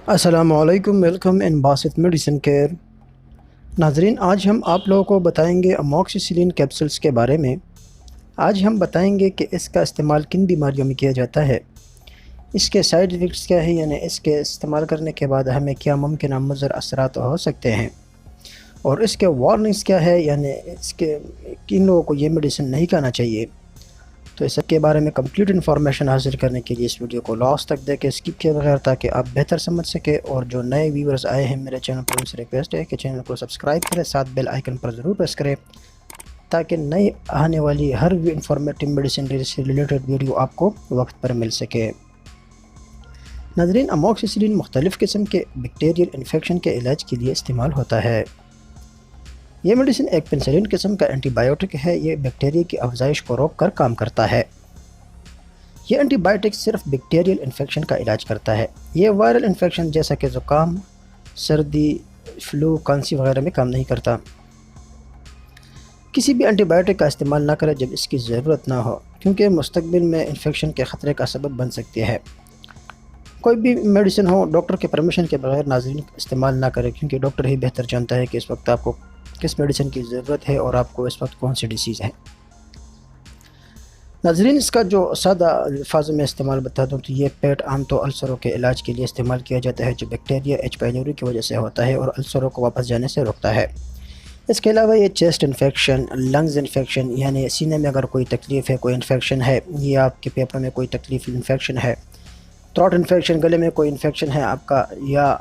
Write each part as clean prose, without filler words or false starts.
السلام علیکم، welcome in Basit medicine care. ناظرین، آج ہم آپ لوگوں کو بتائیں گے اموکسیسلین کیپسولز کے بارے میں۔ آج ہم بتائیں گے کہ اس کا استعمال کن بیماریوں میں کیا جاتا ہے، اس کے سائیڈ ایفیکٹس کیا ہے، یعنی اس کے استعمال کرنے کے بعد ہمیں کیا ممکنہ مضر اثرات ہو سکتے ہیں، اور اس کے وارننگز کیا ہے، یعنی اس کے کن لوگوں کو یہ میڈیسن نہیں کھانا چاہیے۔ تو اس سب کے بارے میں کمپلیٹ انفارمیشن حاصل کرنے کے لیے اس ویڈیو کو لاسٹ تک دیکھیں، اسکپ کیے بغیر، تاکہ آپ بہتر سمجھ سکیں۔ اور جو نئے ویورز آئے ہیں میرے چینل پر، ان سے ریکویسٹ ہے کہ چینل کو سبسکرائب کریں، ساتھ بیل آئیکن پر ضرور پریس کریں، تاکہ نئی آنے والی ہر انفارمیٹیو میڈیسن سے ریلیٹڈ ویڈیو آپ کو وقت پر مل سکے۔ ناظرین، اموکسیسلین مختلف قسم کے بیکٹیریل انفیکشن کے علاج کے لیے استعمال ہوتا ہے۔ یہ میڈیسن ایک پینسلین قسم کا اینٹی بائیوٹک ہے۔ یہ بیکٹیریا کی افزائش کو روک کر کام کرتا ہے۔ یہ اینٹی بائیوٹک صرف بیکٹیریل انفیکشن کا علاج کرتا ہے۔ یہ وائرل انفیکشن جیسا کہ زکام، سردی، فلو، کھانسی وغیرہ میں کام نہیں کرتا۔ کسی بھی اینٹی بائیوٹک کا استعمال نہ کریں جب اس کی ضرورت نہ ہو، کیونکہ مستقبل میں انفیکشن کے خطرے کا سبب بن سکتی ہے۔ کوئی بھی میڈیسن ہو، ڈاکٹر کے پرمیشن کے بغیر ناظرین استعمال نہ کریں، کیونکہ ڈاکٹر ہی بہتر جانتا ہے کہ اس وقت آپ کو کس میڈیسن کی ضرورت ہے اور آپ کو اس وقت کون سی ڈیزیز ہے۔ ناظرین، اس کا جو سادہ الفاظ میں استعمال بتا دوں تو یہ پیٹ، عام تو السروں کے علاج کے لیے استعمال کیا جاتا ہے، جو بیکٹیریا پائلوری کی وجہ سے ہوتا ہے اور السروں کو واپس جانے سے روکتا ہے۔ اس کے علاوہ یہ چیسٹ انفیکشن، لنگز انفیکشن، یعنی سینے میں اگر کوئی تکلیف ہے، کوئی انفیکشن ہے، یا آپ کے پیپڑوں میں کوئی تکلیف انفیکشن ہے، تھروٹ انفیکشن، گلے میں کوئی انفیکشن ہے آپ کا، یا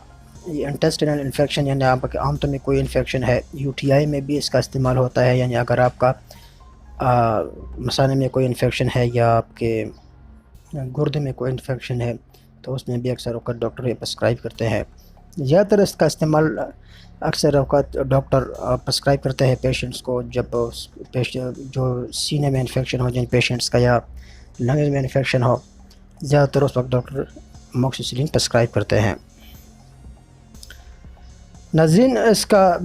انٹسٹینل انفیکشن یعنی آپ کے آنتوں میں کوئی انفیکشن ہے، UTI میں بھی اس کا استعمال ہوتا ہے، یعنی اگر آپ کا مثانے میں کوئی انفیکشن ہے یا آپ کے گردے میں کوئی انفیکشن ہے، تو اس میں بھی اکثر اوقات ڈاکٹر یہ پرسکرائب کرتے ہیں۔ زیادہ تر اس کا استعمال اکثر اوقات ڈاکٹر پرسکرائب کرتے ہیں پیشنٹس کو، جب جو سینے میں انفیکشن ہو جن پیشنٹس کا، یا لنگز میں انفیکشن ہو، زیادہ تر اس وقت ڈاکٹر اموکسیسلین پرسکرائب کرتے ہیں۔ ناظرین، اس کا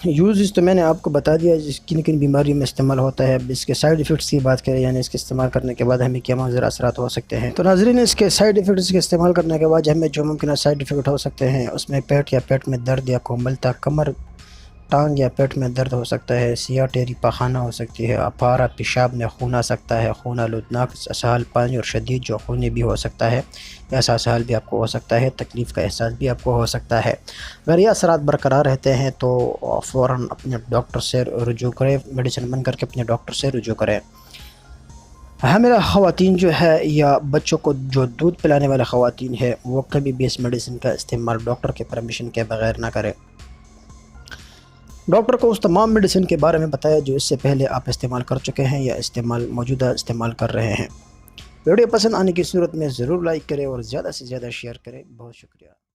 یوزز تو میں نے آپ کو بتا دیا جس کن کن بیماریوں میں استعمال ہوتا ہے۔ اب اس کے سائیڈ ایفیکٹس کی بات کریں، یعنی اس کے استعمال کرنے کے بعد ہمیں کیا مضر اثرات ہو سکتے ہیں، تو ناظرین اس کے سائیڈ ایفیکٹس کے استعمال کرنے کے بعد ہمیں جو ممکنہ سائیڈ ایفیکٹ ہو سکتے ہیں، اس میں پیٹ میں درد یا کوملتا، کمر، ٹانگ یا پیٹ میں درد ہو سکتا ہے، سیاہ ٹیری پاخانہ ہو سکتی ہے، اپارا پیشاب میں خون آ سکتا ہے، خون آلودناک اسہال، پانی اور شدید جو خونی بھی ہو سکتا ہے، ایسا اسہال بھی آپ کو ہو سکتا ہے، تکلیف کا احساس بھی آپ کو ہو سکتا ہے۔ اگر یہ اثرات برقرار رہتے ہیں تو فوراً اپنے ڈاکٹر سے رجوع کریں، میڈیسن بند کر کے اپنے ڈاکٹر سے رجوع کریں۔ حاملہ خواتین جو ہے یا بچوں کو جو دودھ پلانے والے خواتین ہے، وہ کبھی بھی اس میڈیسن کا استعمال ڈاکٹر کے پرمیشن کے بغیر نہ کریں۔ ڈاکٹر کو اس تمام میڈیسن کے بارے میں بتایا جو اس سے پہلے آپ استعمال کر چکے ہیں یا موجودہ استعمال کر رہے ہیں۔ ویڈیو پسند آنے کی صورت میں ضرور لائک کریں اور زیادہ سے زیادہ شیئر کریں۔ بہت شکریہ۔